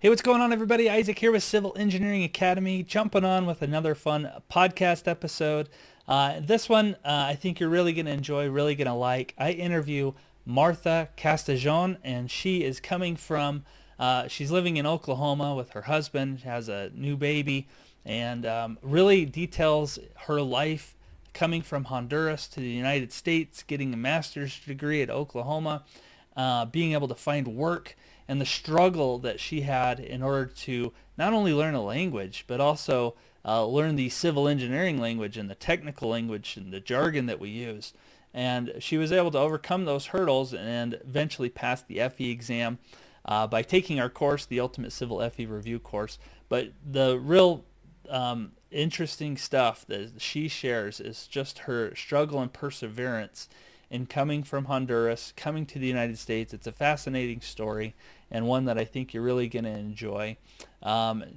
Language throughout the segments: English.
Hey, what's going on, everybody? Isaac here with Civil Engineering Academy, jumping on with another fun podcast episode. This one, I think you're really going to enjoy, really going to like. I interview Martha Castellon, and she is coming from, she's living in Oklahoma with her husband, has a new baby, and really details her life coming from Honduras to the United States, getting a master's degree at Oklahoma, being able to find work, and the struggle that she had in order to not only learn a language, but also learn the civil engineering language and the technical language and the jargon that we use. And she was able to overcome those hurdles and eventually pass the FE exam by taking our course, the Ultimate Civil FE Review course. But the real interesting stuff that she shares is just her struggle and perseverance in coming from Honduras, coming to the United States. It's a fascinating story and one that I think you're really going to enjoy.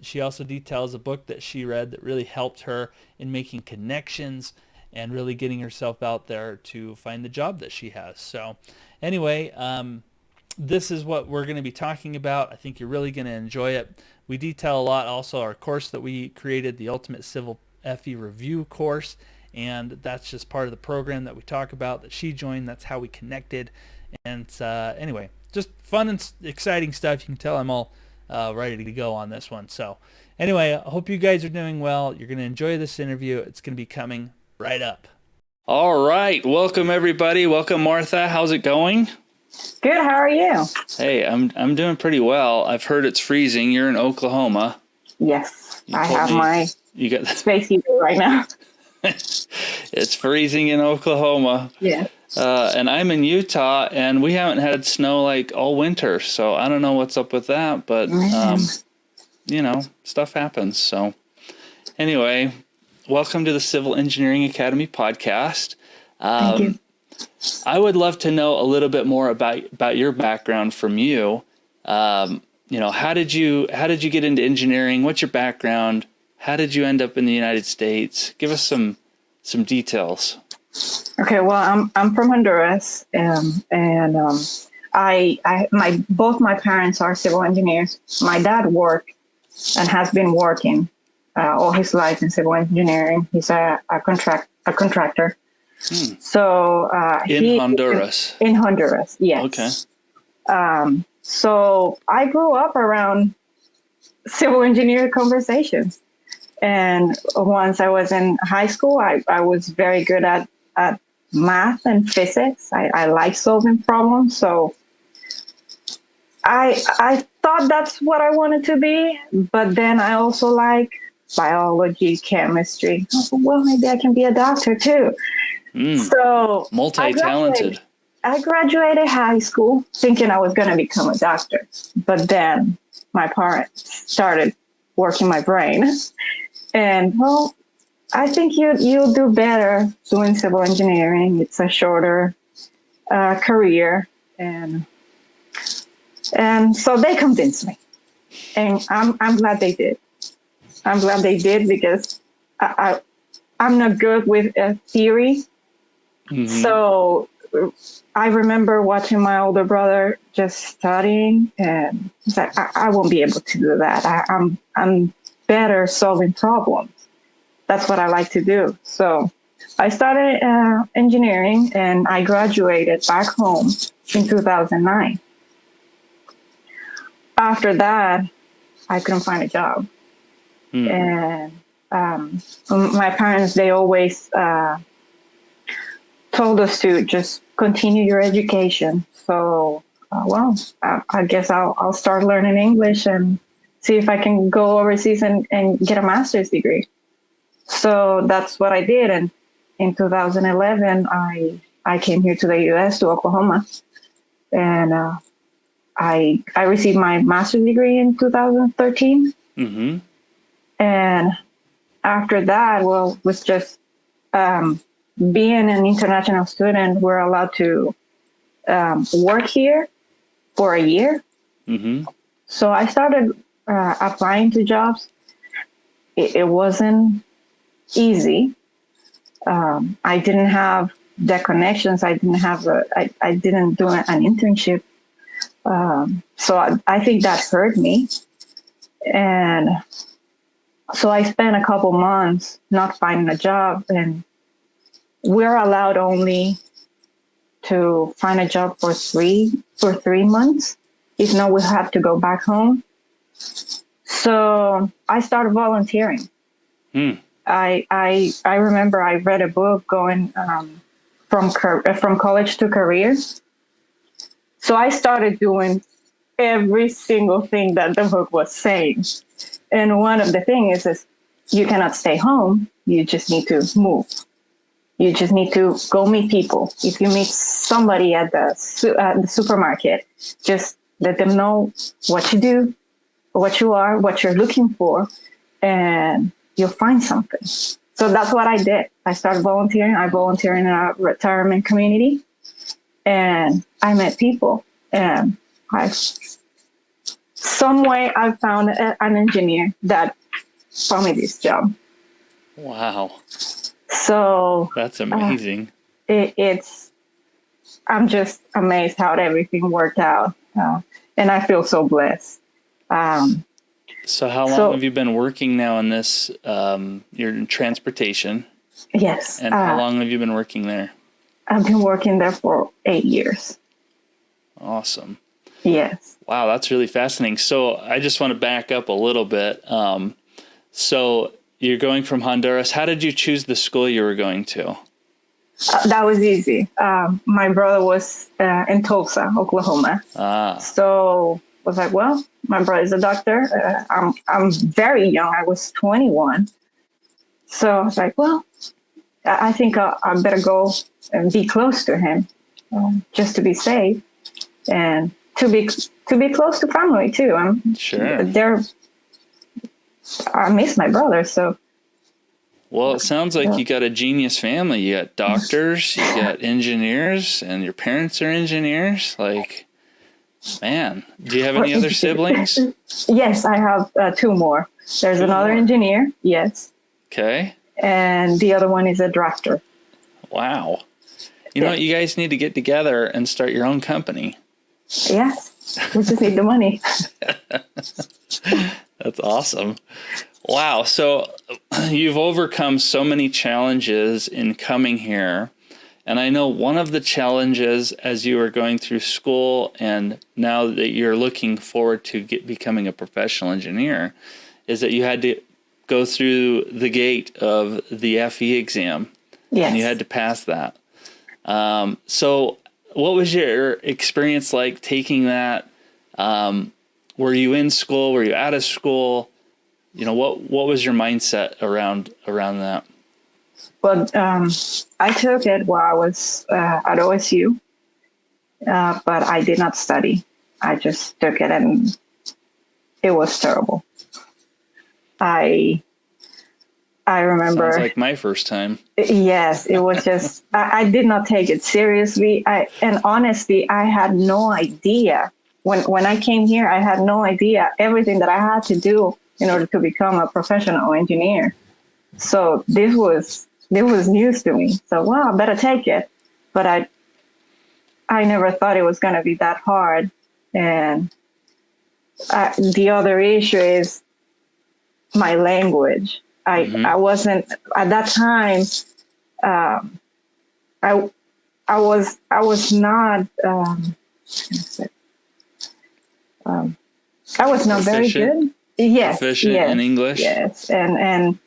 She also details a book that she read that really helped her in making connections and really getting herself out there to find the job that she has. So anyway, this is what we're going to be talking about. I think you're really going to enjoy it. We detail a lot also our course that we created, the Ultimate Civil FE Review course, and that's just part of the program that we talk about that she joined. That's how we connected. And anyway, just fun and exciting stuff. You can tell I'm all ready to go on this one. So anyway, I hope you guys are doing well. You're going to enjoy this interview. It's going to be coming right up. All right. Welcome, everybody. Welcome, Martha. How's it going? Good. How are you? Hey, I'm doing pretty well. I've heard it's freezing. You're in Oklahoma. Yes. I have my space heater right now. It's freezing in Oklahoma. Yeah. And I'm in Utah, and we haven't had snow like all winter, so I don't know what's up with that, but stuff happens. So anyway, welcome to the Civil Engineering Academy podcast. Thank you. I would love to know a little bit more about your background from you. How did you get into engineering? What's your background? How did you end up in the United States? Give us some details. Okay, well, I'm from Honduras, and both my parents are civil engineers. My dad worked and has been working all his life in civil engineering. He's a contractor. So in Honduras. In Honduras, yes. Okay. So I grew up around civil engineer conversations. And once I was in high school, I was very good at math and physics. I like solving problems. So I thought that's what I wanted to be. But then I also like biology, chemistry. I thought, well, maybe I can be a doctor too. So multi-talented. I graduated high school thinking I was going to become a doctor. But then my parents started working my brain. And, well, I think you'll do better doing civil engineering. It's a shorter career. And so they convinced me. And I'm glad they did. I'm glad they did because I'm not good with theory. Mm-hmm. So I remember watching my older brother just studying, and he's like, I won't be able to do that. I'm better solving problems. That's what I like to do. So I started engineering, and I graduated back home in 2009. After that, I couldn't find a job. And my parents, they always told us to just continue your education. So, I guess I'll start learning English and see if I can go overseas and get a master's degree. So that's what I did. And in 2011, I came here to the U.S., to Oklahoma. And I received my master's degree in 2013. Mm-hmm. And after that, with just being an international student, we're allowed to work here for a year. Mm-hmm. So I started applying to jobs. It wasn't easy. I didn't have the connections. I didn't do an internship. So I think that hurt me. And so I spent a couple months not finding a job, and we're allowed only to find a job for 3 months. If not, we have to go back home. So I started volunteering. I remember I read a book going from college to careers. So I started doing every single thing that the book was saying. And one of the things is you cannot stay home. You just need to move. You just need to go meet people. If you meet somebody at the supermarket, just let them know what you do, what you are, what you're looking for, and you'll find something. So that's what I did. I started volunteering. I volunteered in a retirement community, and I met people. And some way I found an engineer that found me this job. Wow. So that's amazing. I'm just amazed how everything worked out. And I feel so blessed. So how long have you been working now in this, you're in transportation? Yes. And how long have you been working there? I've been working there for 8 years. Awesome. Yes. Wow, that's really fascinating. So I just want to back up a little bit. So you're going from Honduras. How did you choose the school you were going to? That was easy. My brother was in Tulsa, Oklahoma. So I was like, well, my brother's a doctor. I'm very young. I was 21. So I was like, well, I think I better go and be close to him, just to be safe and to be close to family too. Sure. I miss my brother, so. Well, it sounds like you got a genius family. You got doctors, you got engineers, and your parents are engineers. Like, man, do you have any other siblings? Yes, I have 2 more. There's another engineer, yes. Okay. And the other one is a director. Wow. You know what? You guys need to get together and start your own company. Yes, we just need the money. That's awesome. Wow. So you've overcome so many challenges in coming here. And I know one of the challenges as you were going through school and now that you're looking forward to becoming a professional engineer is that you had to go through the gate of the FE exam. Yes. And you had to pass that. So what was your experience like taking that? Were you in school? Were you out of school? You know, what was your mindset around that? Well, I took it while I was at OSU, but I did not study. I just took it, and it was terrible. I remember. Sounds like my first time. Yes, it was just, I did not take it seriously. And honestly, I had no idea. When I came here, I had no idea everything that I had to do in order to become a professional engineer. So this was news to me. So, wow, I better take it. But I never thought it was going to be that hard. And the other issue is my language. I wasn't at that time. I was not. I was not very good. Yes, proficient in English. Yes, and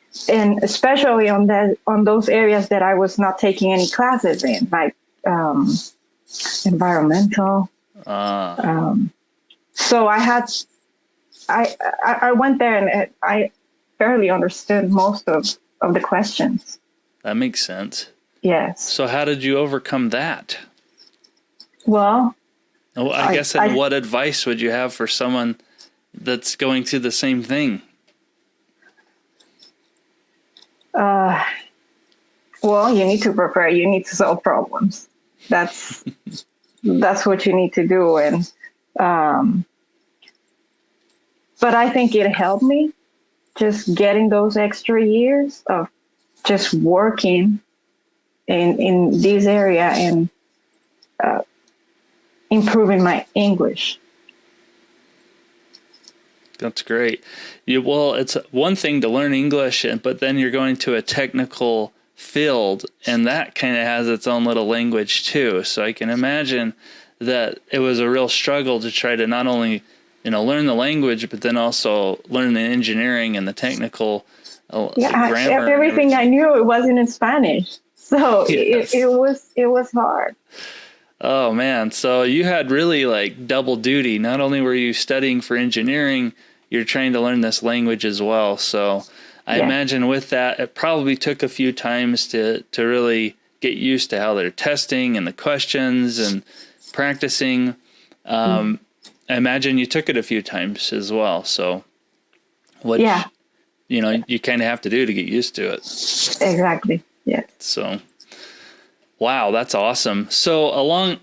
especially on those areas that I was not taking any classes in, like environmental. So I went there and I barely understood most of the questions. That makes sense. Yes. So how did you overcome that? Well, I guess what advice would you have for someone that's going through the same thing? Well, you need to prepare. You need to solve problems. That's what you need to do. And but I think it helped me just getting those extra years of just working in this area and improving my English. That's great. Well, it's one thing to learn English, but then you're going to a technical field, and that kind of has its own little language too. So I can imagine that it was a real struggle to try to not only, learn the language, but then also learn the engineering and the technical grammar. Everything I knew, it wasn't in Spanish, so Yes. it was hard. Oh man, so you had really like double duty. Not only were you studying for engineering, you're trying to learn this language as well. So I imagine with that, it probably took a few times to really get used to how they're testing and the questions and practicing. I imagine you took it a few times as well. So what, you kind of have to do to get used to it. Exactly. Yeah. So, wow, that's awesome. So along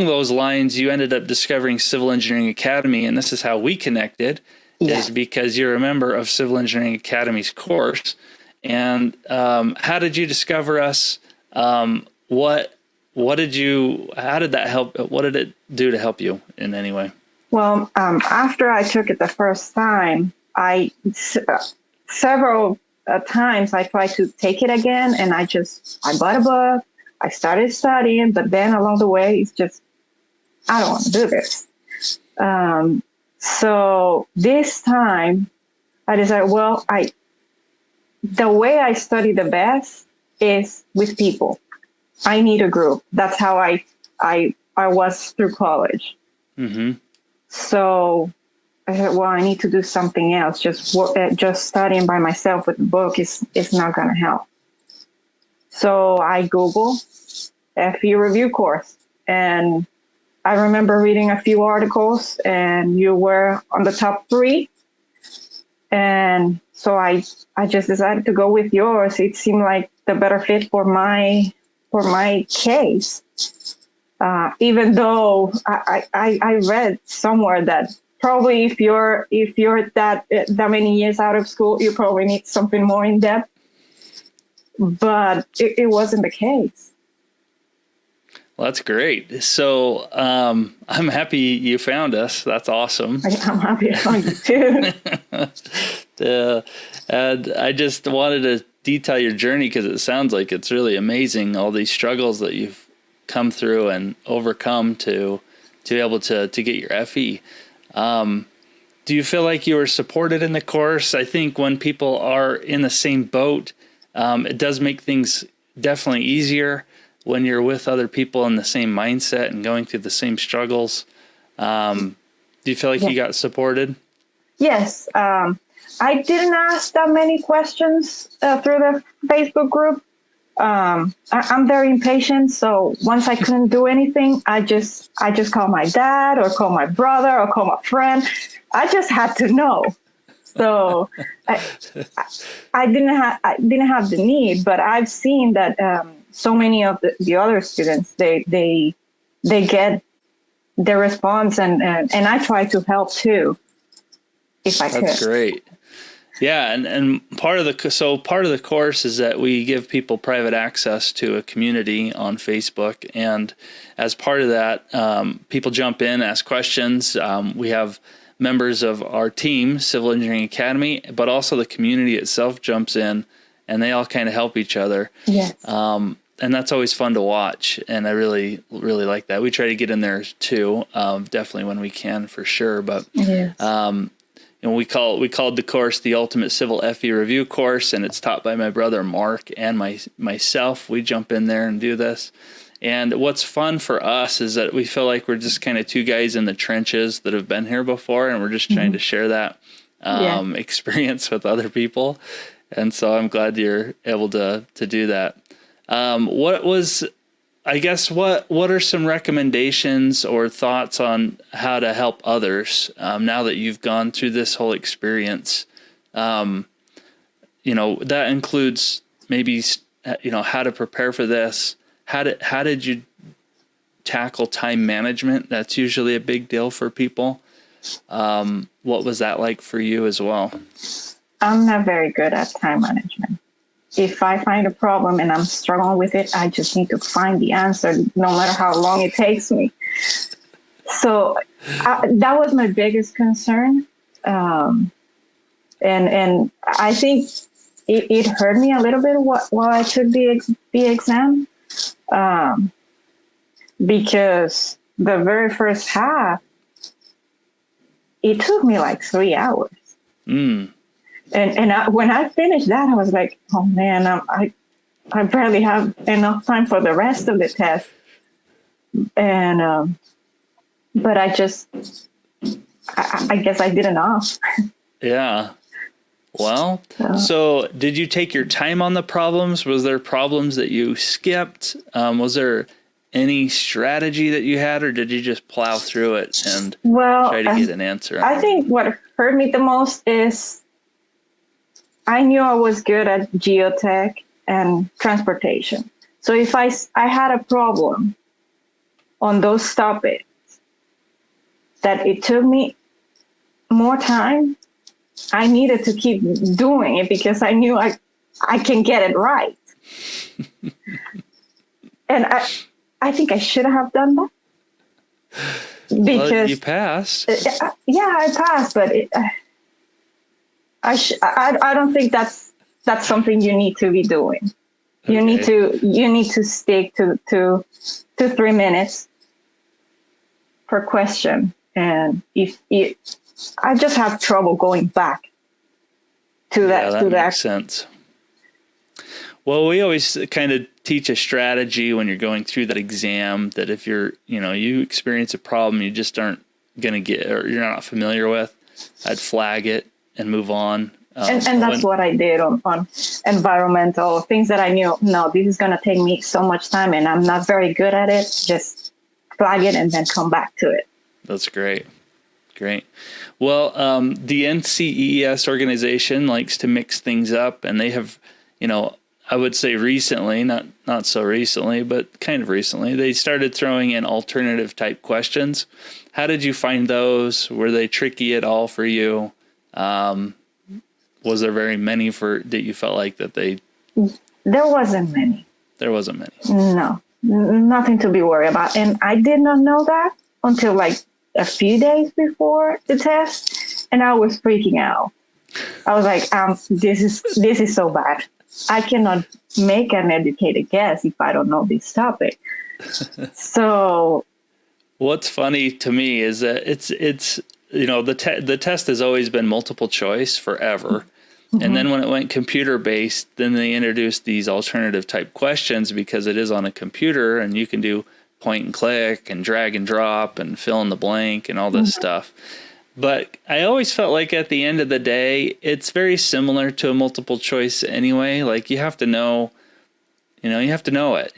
those lines, you ended up discovering Civil Engineering Academy, and this is how we connected. Is because you're a member of Civil Engineering Academy's course. And how did you discover us? How did that help? What did it do to help you in any way? Well, after I took it the first time, several times I tried to take it again, and I bought a book, I started studying, but then along the way, it's just, I don't want to do this. So this time I decided, the way I study the best is with people. I need a group. That's how I was through college. Mm-hmm. So I said, I need to do something else. Just studying by myself with the book is not going to help. So I Googled FE review course, and I remember reading a few articles, and you were on the top 3. And so I just decided to go with yours. It seemed like the better fit for my case. Even though I read somewhere that probably if you're that many years out of school, you probably need something more in depth. But it wasn't the case. Well, that's great. So I'm happy you found us. That's awesome. I'm happy I found you too. And I just wanted to detail your journey because it sounds like it's really amazing, all these struggles that you've come through and overcome to be able to get your FE. Do you feel like you were supported in the course? I think when people are in the same boat, it does make things definitely easier when you're with other people in the same mindset and going through the same struggles. Do you feel like you got supported? Yes. I didn't ask that many questions through the Facebook group. I'm very impatient. So once I couldn't do anything, I just call my dad or call my brother or call my friend. I just had to know. So I didn't have the need, but I've seen that so many of the other students, they get their response, and I try to help too, if I could. That's great. Yeah, and part of the course is that we give people private access to a community on Facebook, and as part of that, people jump in, ask questions. We have members of our team, Civil Engineering Academy, but also the community itself jumps in, and they all kind of help each other. Yes. And that's always fun to watch, and I really, really like that. We try to get in there too, definitely when we can, for sure. But yes. we called the course the Ultimate Civil FE Review Course, and it's taught by my brother Mark and myself. We jump in there and do this. And what's fun for us is that we feel like we're just kind of two guys in the trenches that have been here before, and we're just trying to share that experience with other people. And so I'm glad you're able to do that. What are some recommendations or thoughts on how to help others now that you've gone through this whole experience? That includes maybe, how to prepare for this. How did you tackle time management? That's usually a big deal for people. What was that like for you as well? I'm not very good at time management. If I find a problem and I'm struggling with it, I just need to find the answer, no matter how long it takes me. So that was my biggest concern. Um, and I think it hurt me a little bit while I took the exam, um, because the very first half, it took me like 3 hours. And when I finished that, I was like, oh man, I barely have enough time for the rest of the test. And but I guess I did enough. Yeah. Well, so did you take your time on the problems? Was there problems that you skipped? Was there any strategy that you had, or did you just plow through it and try to get an answer? I think what hurt me the most is I knew I was good at geotech and transportation. So if I had a problem on those topics that it took me more time, I needed to keep doing it because I knew I can get it right. And I think I should have done that. Because well, you passed. Yeah, I passed, but I don't think that's something you need to be doing. Okay. You need to stick to 3 minutes per question. And I just have trouble going back to that. That makes sense. Well, we always kind of teach a strategy when you're going through that exam that if you experience a problem you just aren't going to get, or you're not familiar with, I'd flag it and move on. And that's what I did on environmental things that I knew, no, this is going to take me so much time and I'm not very good at it. Just flag it and then come back to it. That's great. Great. Well, the NCES organization likes to mix things up, and they have, I would say recently, not so recently, but kind of recently, they started throwing in alternative type questions. How did you find those? Were they tricky at all for you? Was there very many that you felt like that they? There wasn't many. There wasn't many. No, nothing to be worried about. And I did not know that until like a few days before the test, and I was freaking out. I was like, this is so bad. I cannot make an educated guess if I don't know this topic. So what's funny to me is that it's the test has always been multiple choice forever. Mm-hmm. And then when it went computer based, then they introduced these alternative type questions because it is on a computer and you can do point and click and drag and drop and fill in the blank and all this stuff. But I always felt like at the end of the day, it's very similar to a multiple choice anyway. Like you have to know it.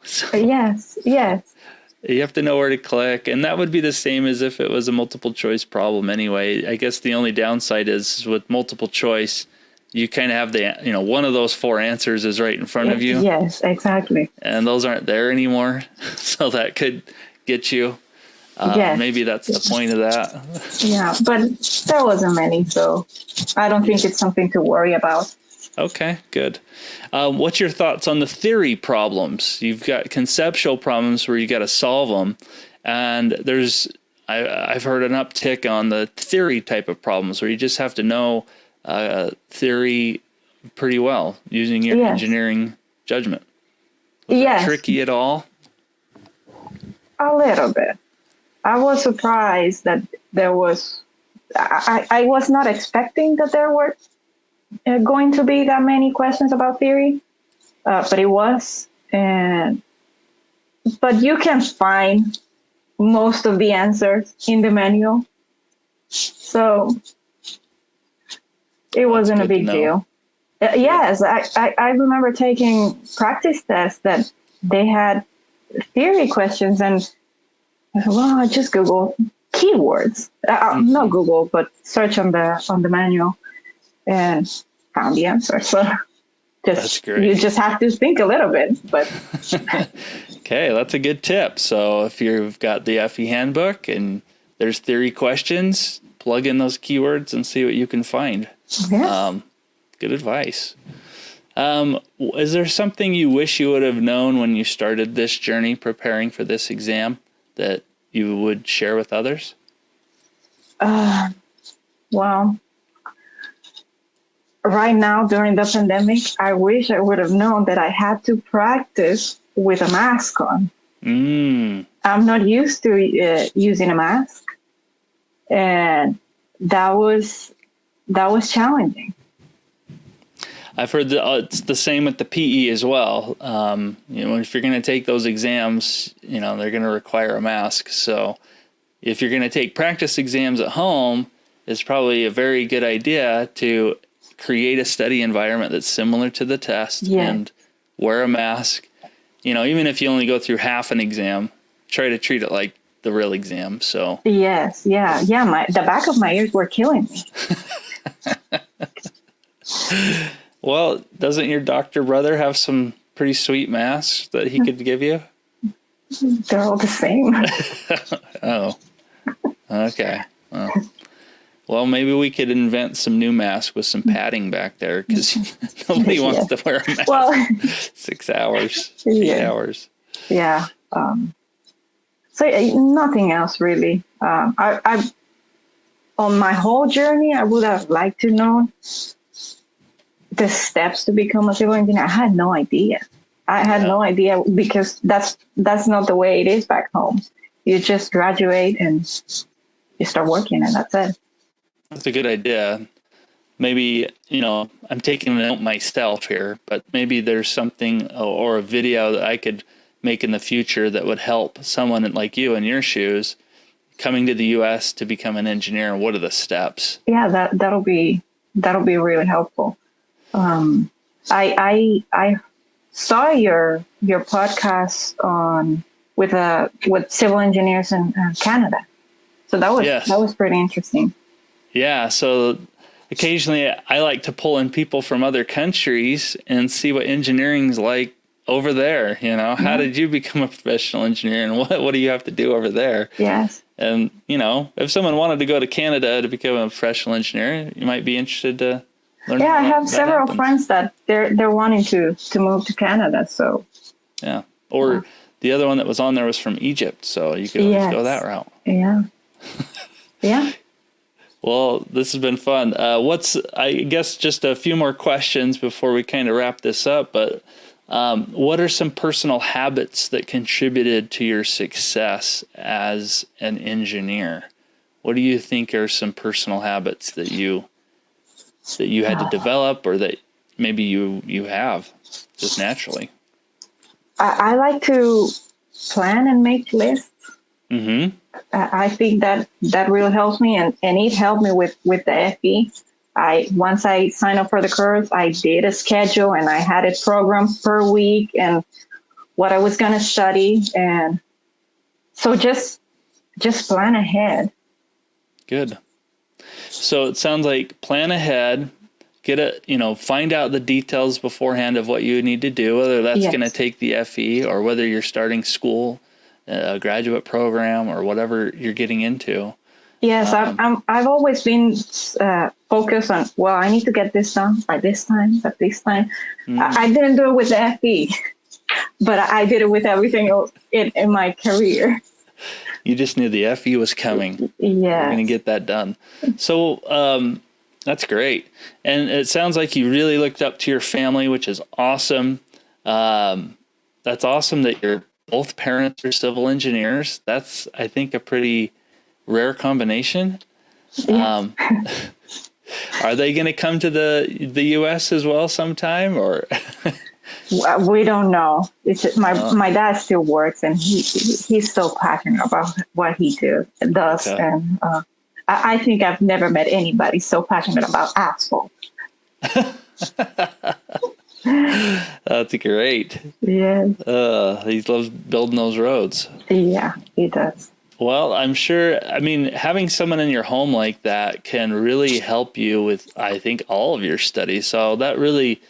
So yes. You have to know where to click. And that would be the same as if it was a multiple choice problem anyway. I guess the only downside is with multiple choice, you kind of have one of those 4 answers is right in front of you. Yes, exactly. And those aren't there anymore. So that could get you. Yes. Maybe that's the point of that. Yeah, but there wasn't many, so I don't think it's something to worry about. Okay, good. What's your thoughts on the theory problems? You've got conceptual problems where you got to solve them, and I've heard an uptick on the theory type of problems where you just have to know theory pretty well using your engineering judgment. Was that tricky at all? A little bit. I was surprised that there was. I was not expecting that there were going to be that many questions about theory, but it was. But you can find most of the answers in the manual, so it wasn't a big deal. Yes, I remember taking practice tests that they had theory questions, and I just Google keywords. Not Google, but search on the manual, and found the answer. So that's great. You just have to think a little bit. But okay, that's a good tip. So if you've got the FE handbook and there's theory questions, plug in those keywords and see what you can find. Yeah. Good advice. Is there something you wish you would have known when you started this journey preparing for this exam that you would share with others? Well, right now during the pandemic, I wish I would have known that I had to practice with a mask on. I'm not used to using a mask, and that was challenging. I've heard that it's the same with the PE as well. If you're going to take those exams, they're going to require a mask. So if you're going to take practice exams at home, it's probably a very good idea to create a study environment that's similar to the test and wear a mask. Even if you only go through half an exam, try to treat it like the real exam. So yes, yeah. The back of my ears were killing me. Well, doesn't your doctor brother have some pretty sweet masks that he could give you? They're all the same. Oh, okay. Well, maybe we could invent some new masks with some padding back there, because nobody wants to wear a mask. Well, 6 hours, 8 hours. Yeah. So nothing else really. I on my whole journey, I would have liked to know the steps to become a civil engineer. I had no idea. I had no idea, because that's not the way it is back home. You just graduate and you start working, and that's it. That's a good idea. Maybe, I'm taking a note myself here, but maybe there's something or a video that I could make in the future that would help someone like you in your shoes coming to the U.S. to become an engineer. What are the steps? Yeah, that'll be really helpful. I saw your podcast with civil engineers in Canada, so that was pretty interesting. Yeah, so occasionally I like to pull in people from other countries and see what engineering's like over there. How did you become a professional engineer, and what do you have to do over there? Yes. And if someone wanted to go to Canada to become a professional engineer, you might be interested to learn. Yeah, I have several friends that they're wanting to move to Canada. So yeah, or the other one that was on there was from Egypt, so you could always go that route. Yeah. Yeah. Well, this has been fun. I guess just a few more questions before we kind of wrap this up, but what are some personal habits that contributed to your success as an engineer? What do you think are some personal habits that you had to develop, or that maybe you have just naturally? I like to plan and make lists. Mm-hmm. I think that really helps me, and it helped me with the FE. Once I signed up for the course, I did a schedule, and I had it programmed per week and what I was going to study. And so just plan ahead. Good. So it sounds like plan ahead, find out the details beforehand of what you need to do, whether that's going to take the FE or whether you're starting school, a graduate program, or whatever you're getting into. Yes, I've always been focused on, I need to get this done by this time, at this time. I didn't do it with the FE, but I did it with everything else in my career. You just knew the FE was coming. Yeah. You're going to get that done. So that's great. And it sounds like you really looked up to your family, which is awesome. That's awesome that both parents are civil engineers. That's, I think, a pretty rare combination. Yeah. Are they going to come to the U.S. as well sometime, or? We don't know. It's my dad still works, and he's so passionate about what he does. Okay. And I think I've never met anybody so passionate about asphalt. That's great. Yeah. He loves building those roads. Yeah, he does. Well, I'm sure, having someone in your home like that can really help you with, I think, all of your studies. So that really,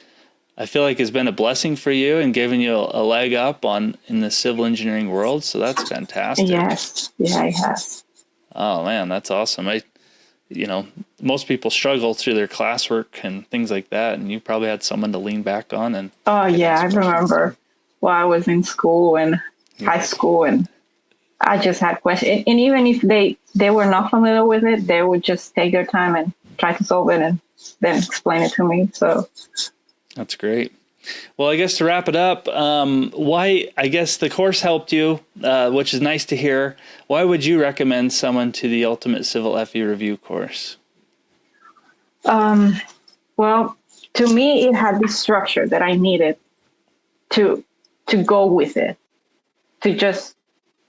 I feel like, has been a blessing for you and given you a leg up in the civil engineering world. So that's fantastic. Yes. Yeah, it has. Oh man, that's awesome. Most people struggle through their classwork and things like that, and you probably had someone to lean back on. And I remember while I was in school and high school, and I just had questions. And even if they were not familiar with it, they would just take their time and try to solve it and then explain it to me. So that's great. Well, I guess to wrap it up, why, I guess the course helped you, which is nice to hear. Why would you recommend someone to the Ultimate Civil FE Review course? Well, to me, it had the structure that I needed to go with it, to just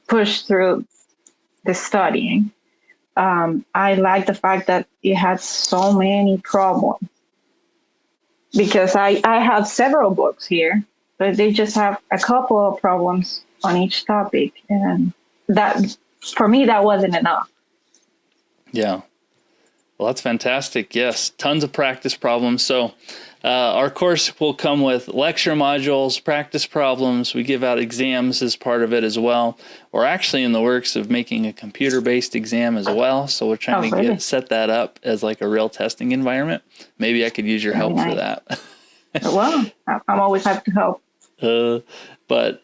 push through the studying. I like the fact that it had so many problems, because I have several books here, but they just have a couple of problems on each topic. And that, for me, that wasn't enough. Yeah. Well, that's fantastic. Yes, tons of practice problems. So our course will come with lecture modules, practice problems. We give out exams as part of it as well. We're actually in the works of making a computer-based exam as well. So we're trying to set that up as like a real testing environment. Maybe I could use your help for that. Well, I'm always happy to help. But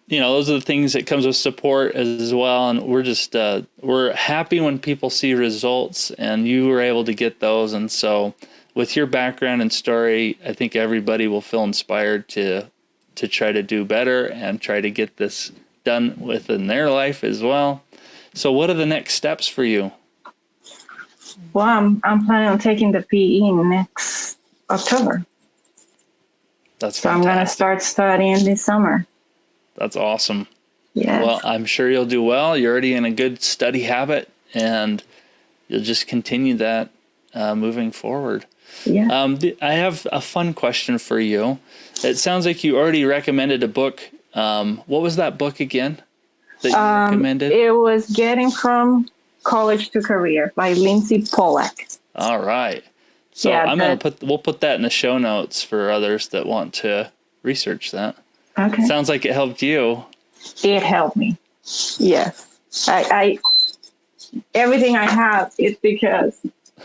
those are the things that comes with support as well. And we're just, we're happy when people see results, and you were able to get those. And so with your background and story, I think everybody will feel inspired to try to do better and try to get this done within their life as well. So what are the next steps for you? Well, I'm planning on taking the PE next October. That's so fantastic. I'm going to start studying this summer. That's awesome. Yes. Well, I'm sure you'll do well. You're already in a good study habit, and you'll just continue that moving forward. Yeah. I have a fun question for you. It sounds like you already recommended a book. What was that book again that you recommended? It was Getting from College to Career by Lindsay Pollack. All right. So yeah, we'll put that in the show notes for others that want to research that. Okay. Sounds like it helped you. It helped me. Yes. I everything I have is because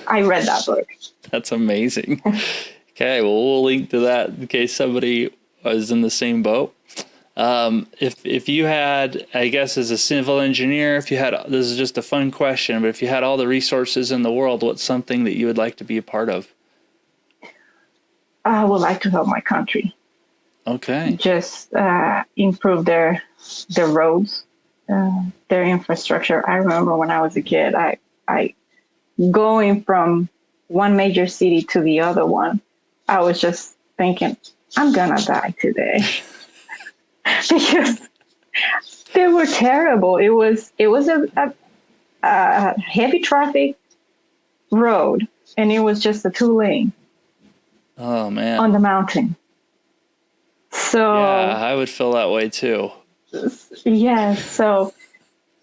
I read that book. That's amazing. Okay, well, we'll link to that in case somebody was in the same boat. If you had, I guess, as a civil engineer, this is just a fun question, but if you had all the resources in the world, what's something that you would like to be a part of? I would like to help my country. Okay. Just improve their roads, their infrastructure. I remember when I was a kid, I going from one major city to the other one, I was just thinking, I'm gonna die today. Because they were terrible. It was a heavy traffic road, and it was just a 2-lane. Oh man! On the mountain. So yeah, I would feel that way too. Yeah. So,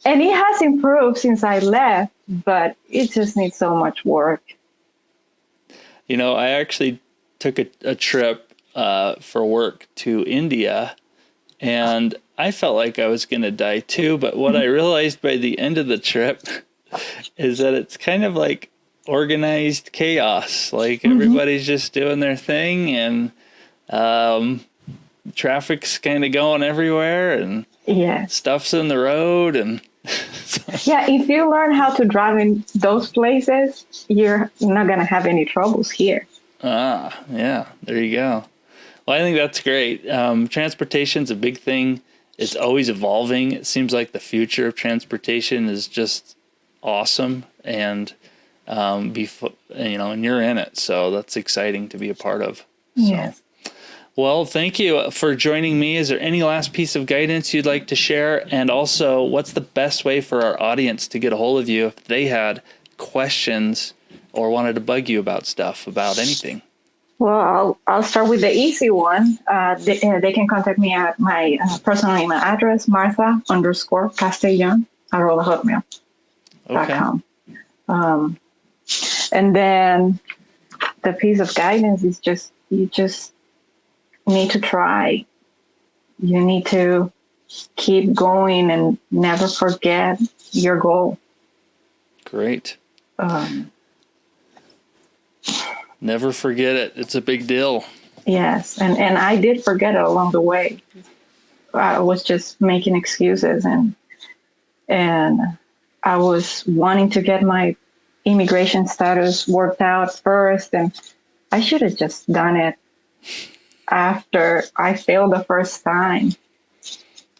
and it has improved since I left, but it just needs so much work. I actually took a trip for work to India. And I felt like I was going to die too. But what I realized by the end of the trip is that it's kind of like organized chaos. Like everybody's just doing their thing, and traffic's kind of going everywhere, and stuff's in the road. And yeah, if you learn how to drive in those places, you're not going to have any troubles here. Yeah, there you go. Well, I think that's great. Transportation's a big thing. It's always evolving. It seems like the future of transportation is just awesome, and and you're in it, so that's exciting to be a part of. Yeah. So. Well, thank you for joining me. Is there any last piece of guidance you'd like to share? And also, what's the best way for our audience to get a hold of you if they had questions or wanted to bug you about stuff, about anything? Well, I'll start with the easy one. They can contact me at my personal email address, Martha_Castellon@hotmail.com. Okay. And then the piece of guidance is you just need to try. You need to keep going and never forget your goal. Great. Never forget it. It's a big deal. Yes. And I did forget it along the way. I was just making excuses and and I was wanting to get my immigration status worked out first, and I should have just done it after I failed the first time.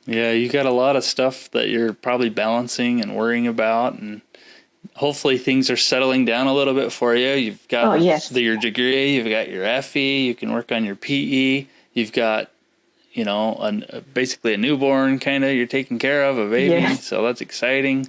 Yeah, you got a lot of stuff that you're probably balancing and worrying about, and hopefully things are settling down a little bit for you. You've got your degree, you've got your FE, you can work on your PE, you've got, basically a newborn kind of you're taking care of, a baby, so that's exciting.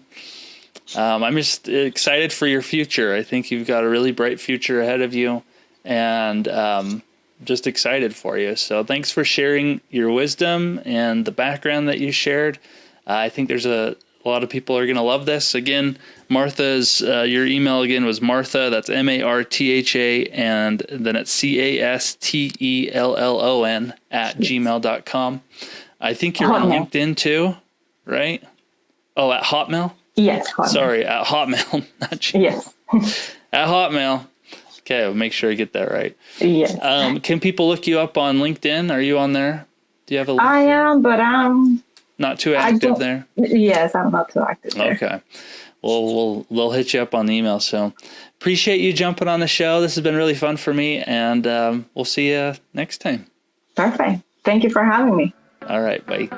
I'm just excited for your future. I think you've got a really bright future ahead of you, and just excited for you. So thanks for sharing your wisdom and the background that you shared. I think there's a lot of people are going to love this. Again, Martha's, your email again was Martha, that's Martha, and then it's Castellon @gmail.com. I think you're on LinkedIn too, right? Oh, at Hotmail? Yes, Hotmail. Sorry, at Hotmail, not Gmail. Yes. At Hotmail. Okay, I'll make sure I get that right. Yes. Can people look you up on LinkedIn? Are you on there? Do you have a LinkedIn? I am, but I'm not too active there? Yes, I'm not too active there. Okay. Well, they'll hit you up on the email. So appreciate you jumping on the show. This has been really fun for me, and we'll see you next time. Perfect. Thank you for having me. All right. Bye.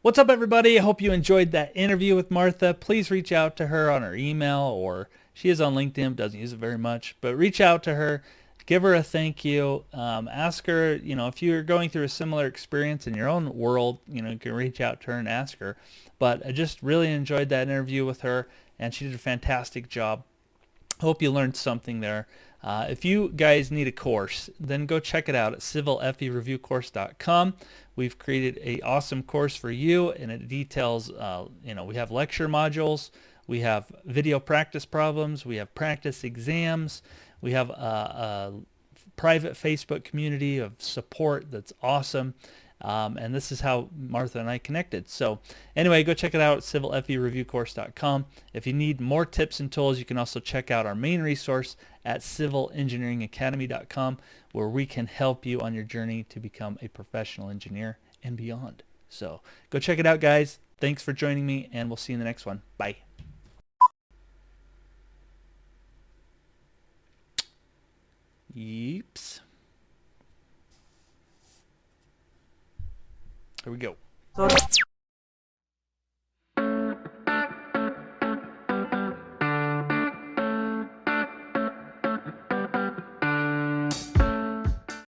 What's up, everybody? I hope you enjoyed that interview with Martha. Please reach out to her on her email, or she is on LinkedIn, doesn't use it very much, but reach out to her, give her a thank you, ask her, if you're going through a similar experience in your own world, you can reach out to her and ask her. But I just really enjoyed that interview with her, and she did a fantastic job. Hope you learned something there. If you guys need a course, then go check it out at civilFEreviewcourse.com. We've created an awesome course for you, and it details, we have lecture modules, we have video practice problems, we have practice exams, we have a private Facebook community of support that's awesome. And this is how Martha and I connected. So anyway, go check it out at civilFEreviewcourse.com. If you need more tips and tools, you can also check out our main resource at civilengineeringacademy.com, where we can help you on your journey to become a professional engineer and beyond. So go check it out, guys. Thanks for joining me, and we'll see you in the next one. Bye. Yeeps. Here we go.